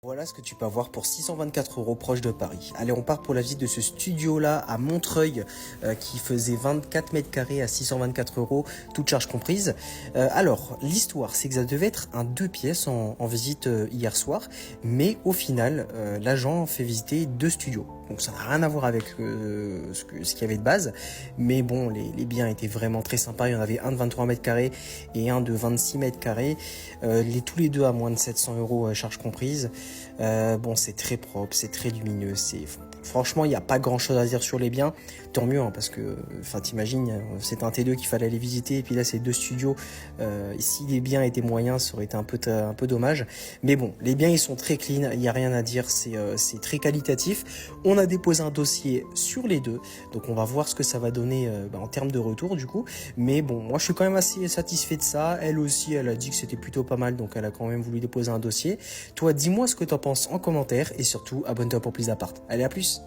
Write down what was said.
Voilà ce que tu peux avoir pour 624 € proche de Paris. Allez, on part pour la visite de ce studio-là à Montreuil qui faisait 24 mètres carrés à 624 €, toute charge comprise. Alors, l'histoire, c'est que ça devait être un 2 pièces en visite hier soir, mais au final, l'agent fait visiter 2 studios. Donc ça n'a rien à voir avec ce qu'il y avait de base, mais bon, les biens étaient vraiment très sympas. Il y en avait un de 23 mètres carrés et un de 26 mètres carrés, tous les deux à moins de 700 € charge comprise. Bon, c'est très propre, c'est très lumineux, franchement, il n'y a pas grand chose à dire sur les biens, tant mieux, hein, parce que, enfin, t'imagines, c'est un T2 qu'il fallait aller visiter, et puis là, c'est 2 studios. Si les biens étaient moyens, ça aurait été un peu dommage. Mais bon, les biens, ils sont très clean, il n'y a rien à dire, c'est très qualitatif. On a déposé un dossier sur les deux, donc on va voir ce que ça va donner en termes de retour, du coup. Mais bon, moi, je suis quand même assez satisfait de ça. Elle aussi, elle a dit que c'était plutôt pas mal, donc elle a quand même voulu déposer un dossier. Toi, dis-moi ce que t'en penses en commentaire, et surtout, abonne-toi pour plus d'appart. Allez, à plus!